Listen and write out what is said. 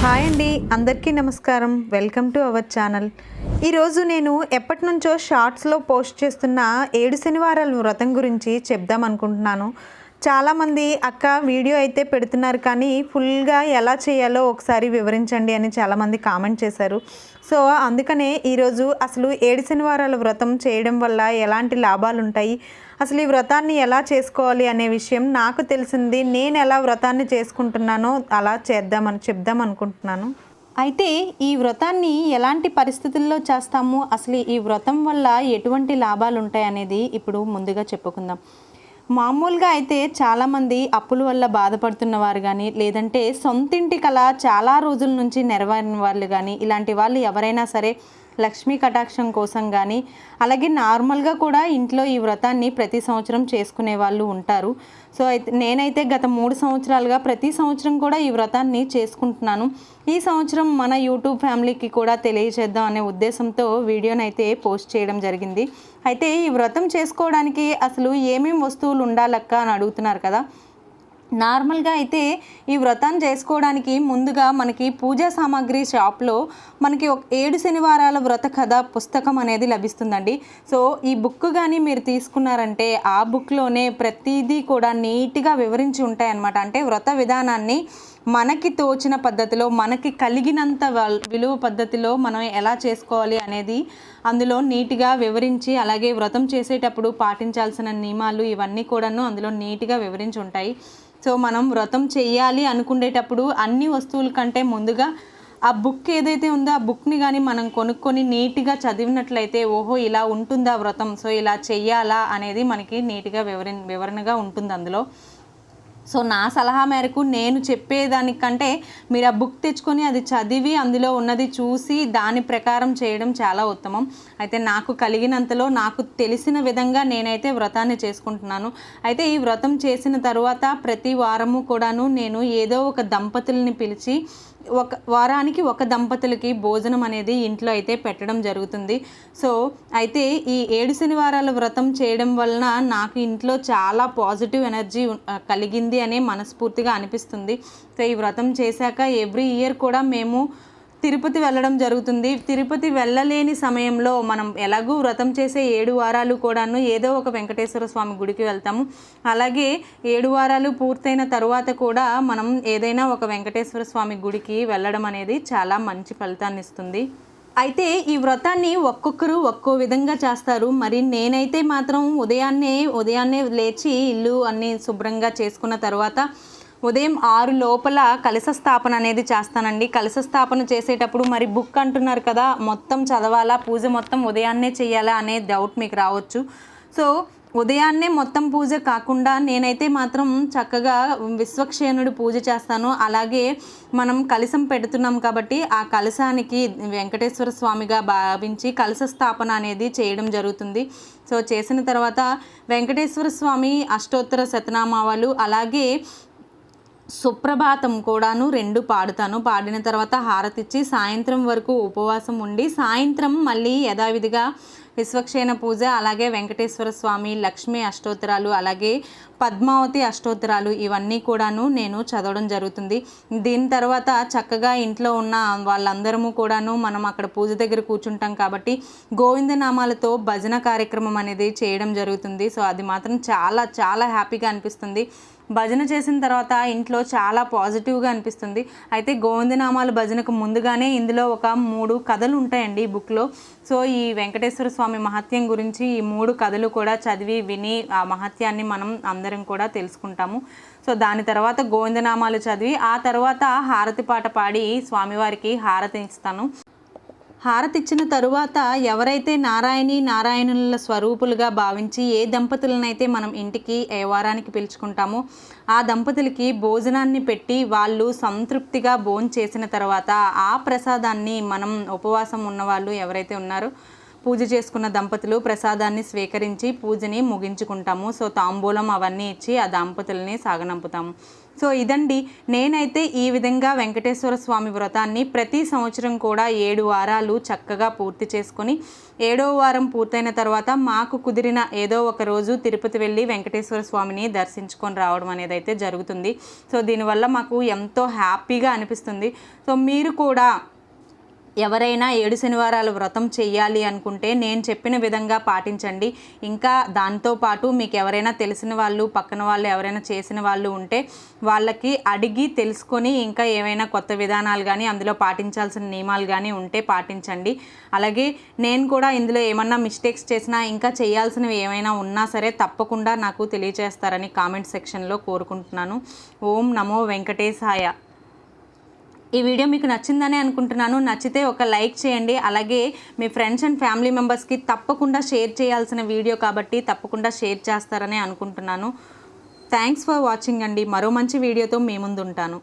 Hi అండి, అందరికీ నమస్కారం. Welcome to our channel. ఈరోజు నేను ఎప్పటి నుంచో షార్ట్స్లో పోస్ట్ చేస్తున్న 7 శనివారాల వ్రతం గురించి చెప్దాం అనుకుంటున్నాను. చాలామంది అక్క వీడియో అయితే పెడుతున్నారు కానీ ఫుల్గా ఎలా చేయాలో ఒకసారి వివరించండి అని చాలామంది కామెంట్ చేశారు. సో అందుకనే ఈరోజు అసలు 7 శనివారాల వ్రతం చేయడం వల్ల ఎలాంటి లాభాలు ఉంటాయి, అసలు ఈ వ్రతాన్ని ఎలా చేసుకోవాలి అనే విషయం నాకు తెలిసింది, నేను ఎలా వ్రతాన్ని చేసుకుంటున్నానో అలా చెప్దాం అనుకుంటున్నాను. అయితే ఈ వ్రతాన్ని ఎలాంటి పరిస్థితుల్లో చేస్తాము, అసలు ఈ వ్రతం వల్ల ఎటువంటి లాభాలు ఉంటాయి అనేది ఇప్పుడు ముందుగా చెప్పుకుందాం. మామూలుగా అయితే చాలామంది అప్పుల వల్ల బాధపడుతున్న వారు కానీ, లేదంటే సొంతింటి కల చాలా రోజుల నుంచి నెరవేరిన వాళ్ళు కానీ, ఇలాంటి వాళ్ళు ఎవరైనా సరే లక్ష్మీ కటాక్షం కోసం కానీ, అలాగే నార్మల్గా కూడా ఇంట్లో ఈ వ్రతాన్ని ప్రతి సంవత్సరం చేసుకునే వాళ్ళు ఉంటారు. సో అయితే నేనైతే గత 3 సంవత్సరాలుగా ప్రతి సంవత్సరం కూడా ఈ వ్రతాన్ని చేసుకుంటున్నాను. ఈ సంవత్సరం మన యూట్యూబ్ ఫ్యామిలీకి కూడా తెలియజేద్దాం అనే ఉద్దేశంతో వీడియోని అయితే పోస్ట్ చేయడం జరిగింది. అయితే ఈ వ్రతం చేసుకోవడానికి అసలు ఏమేమి వస్తువులు ఉండాలక్క అని అడుగుతున్నారు కదా. నార్మల్గా అయితే ఈ వ్రతాన్ని చేసుకోవడానికి ముందుగా మనకి పూజా సామాగ్రి షాప్లో మనకి ఒక 7 శనివారాల వ్రత కథ పుస్తకం అనేది లభిస్తుందండి. సో ఈ బుక్ కానీ మీరు తీసుకున్నారంటే ఆ బుక్లోనే ప్రతిదీ కూడా నీట్గా వివరించి ఉంటాయన్నమాట. అంటే వ్రత విధానాన్ని మనకి తోచిన పద్ధతిలో, మనకి కలిగినంత విలువ పద్ధతిలో మనం ఎలా చేసుకోవాలి అనేది అందులో నీట్గా వివరించి, అలాగే వ్రతం చేసేటప్పుడు పాటించాల్సిన నియమాలు ఇవన్నీ కూడాను అందులో నీట్గా వివరించి ఉంటాయి. సో మనం వ్రతం చెయ్యాలి అనుకునేటప్పుడు అన్ని వస్తువుల కంటే ముందుగా ఆ బుక్ ఏదైతే ఉందో ఆ బుక్ని కానీ మనం కొనుక్కొని నీట్గా చదివినట్లయితే, ఓహో ఇలా ఉంటుందా వ్రతం, సో ఇలా చెయ్యాలా అనేది మనకి నీట్గా వివరణగా ఉంటుంది అందులో. సో నా సలహా మేరకు నేను చెప్పేదానికంటే మీరు ఆ బుక్ తెచ్చుకొని అది చదివి అందులో ఉన్నది చూసి దాని ప్రకారం చేయడం చాలా ఉత్తమం. అయితే నాకు కలిగినంతలో నాకు తెలిసిన విధంగా నేనైతే వ్రతాన్ని చేసుకుంటున్నాను. అయితే ఈ వ్రతం చేసిన తర్వాత ప్రతి వారము కూడాను నేను ఏదో ఒక దంపతుల్ని పిలిచి వారానికి ఒక దంపతులకి భోజనం అనేది ఇంట్లో అయితే పెట్టడం జరుగుతుంది. సో అయితే ఈ 7 శనివారాల వ్రతం చేయడం వలన నాకు ఇంట్లో చాలా పాజిటివ్ ఎనర్జీ కలిగింది అనే మనస్ఫూర్తిగా అనిపిస్తుంది. సో ఈ వ్రతం చేశాక ఎవ్రీ ఇయర్ కూడా మేము తిరుపతి వెళ్ళడం జరుగుతుంది. తిరుపతి వెళ్ళలేని సమయంలో మనం ఎలాగూ వ్రతం చేసే 7 వారాలు కూడాను ఏదో ఒక వెంకటేశ్వర స్వామి గుడికి వెళ్తాము. అలాగే 7 వారాలు పూర్తయిన తర్వాత కూడా మనం ఏదైనా ఒక వెంకటేశ్వర స్వామి గుడికి వెళ్ళడం అనేది చాలా మంచి ఫలితాన్ని ఇస్తుంది. అయితే ఈ వ్రతాన్ని ఒక్కొక్కరు ఒక్కో విధంగా చేస్తారు. మరి నేనైతే మాత్రం ఉదయాన్నే లేచి ఇల్లు అన్నీ శుభ్రంగా చేసుకున్న తర్వాత ఉదయం 6 లోపల కలశ స్థాపన అనేది చేస్తానండి. కలశ స్థాపన చేసేటప్పుడు మరి బుక్ అంటున్నారు కదా, మొత్తం చదవాలా, పూజ మొత్తం ఉదయాన్నే చేయాలా అనే డౌట్ మీకు రావచ్చు. సో ఉదయాన్నే మొత్తం పూజ కాకుండా నేనైతే మాత్రం చక్కగా విశ్వక్షేణుడి పూజ చేస్తాను. అలాగే మనం కలశం పెడుతున్నాం కాబట్టి ఆ కలశానికి వెంకటేశ్వర స్వామిగా భావించి కలశ స్థాపన అనేది చేయడం జరుగుతుంది. సో చేసిన తర్వాత వెంకటేశ్వర స్వామి అష్టోత్తర శతనామాలు అలాగే సుప్రభాతం కూడాను 2 పాడుతాను. పాడిన తర్వాత హారతిచ్చి సాయంత్రం వరకు ఉపవాసం ఉండి, సాయంత్రం మళ్ళీ యథావిధిగా విశ్వక్షేణ పూజ, అలాగే వెంకటేశ్వర స్వామి లక్ష్మీ అష్టోత్తరాలు, అలాగే పద్మావతి అష్టోత్తరాలు ఇవన్నీ కూడాను నేను చదవడం జరుగుతుంది. దీని తర్వాత చక్కగా ఇంట్లో ఉన్న వాళ్ళందరము కూడాను మనం అక్కడ పూజ దగ్గర కూర్చుంటాం కాబట్టి గోవిందనామాలతో భజన కార్యక్రమం అనేది చేయడం జరుగుతుంది. సో అది మాత్రం చాలా చాలా హ్యాపీగా అనిపిస్తుంది. భజన చేసిన తర్వాత ఇంట్లో చాలా పాజిటివ్గా అనిపిస్తుంది. అయితే గోవిందనామాల భజనకు ముందుగానే ఇందులో ఒక 3 కథలు ఉంటాయండి ఈ బుక్లో. సో ఈ వెంకటేశ్వర స్వామి మహత్యం గురించి ఈ 3 కథలు కూడా చదివి విని ఆ మహత్యాన్ని మనం అందరం కూడా తెలుసుకుంటాము. సో దాని తర్వాత గోవిందనామాలు చదివి ఆ తర్వాత హారతి పాట పాడి స్వామివారికి హారతి ఇస్తాను. హారతి ఇచ్చిన తరువాత ఎవరైతే నారాయణుల స్వరూపులుగా భావించి ఏ దంపతులనైతే మనం ఇంటికి వారానికి పిలుచుకుంటామో ఆ దంపతులకి భోజనాన్ని పెట్టి వాళ్ళు సంతృప్తిగా భోంచేసిన తర్వాత ఆ ప్రసాదాన్ని మనం ఉపవాసం ఉన్నవాళ్ళు ఎవరైతే ఉన్నారో పూజ చేసుకున్న దంపతులు ప్రసాదాన్ని స్వీకరించి పూజని ముగించుకుంటాము. సో తాంబూలం అవన్నీ ఇచ్చి ఆ దంపతుల్ని సాగనంపుతాము. సో ఇదండి, నేనైతే ఈ విధంగా వెంకటేశ్వర స్వామి వ్రతాన్ని ప్రతి సంవత్సరం కూడా 7 వారాలు చక్కగా పూర్తి చేసుకొని 7వ వారం పూర్తయిన తర్వాత మాకు కుదిరిన ఏదో ఒక రోజు తిరుపతి వెళ్ళి వెంకటేశ్వర స్వామిని దర్శించుకొని రావడం అనేది అయితే జరుగుతుంది. సో దీనివల్ల మాకు ఎంతో హ్యాపీగా అనిపిస్తుంది. సో మీరు కూడా ఎవరైనా 7 శనివారాల వ్రతం చెయ్యాలి అనుకుంటే నేను చెప్పిన విధంగా పాటించండి. ఇంకా దాంతోపాటు మీకు ఎవరైనా తెలిసిన వాళ్ళు, పక్కన వాళ్ళు ఎవరైనా చేసిన వాళ్ళు ఉంటే వాళ్ళకి అడిగి తెలుసుకొని ఇంకా ఏమైనా కొత్త విధానాలు కానీ అందులో పాటించాల్సిన నియమాలు కానీ ఉంటే పాటించండి. అలాగే నేను కూడా ఇందులో ఏమన్నా మిస్టేక్స్ చేసినా ఇంకా చేయాల్సినవి ఏమైనా ఉన్నా సరే తప్పకుండా నాకు తెలియజేస్తారని కామెంట్ సెక్షన్లో కోరుకుంటున్నాను. ఓం నమో వెంకటేశాయ. ఈ వీడియో మీకు నచ్చిందని అనుకుంటున్నాను. నచ్చితే ఒక లైక్ చేయండి. అలాగే మీ ఫ్రెండ్స్ అండ్ ఫ్యామిలీ మెంబర్స్కి తప్పకుండా షేర్ చేయాల్సిన వీడియో కాబట్టి తప్పకుండా షేర్ చేస్తారని అనుకుంటున్నాను. థ్యాంక్స్ ఫర్ వాచింగ్ అండి. మరో మంచి వీడియోతో మీ ముందు ఉంటాను.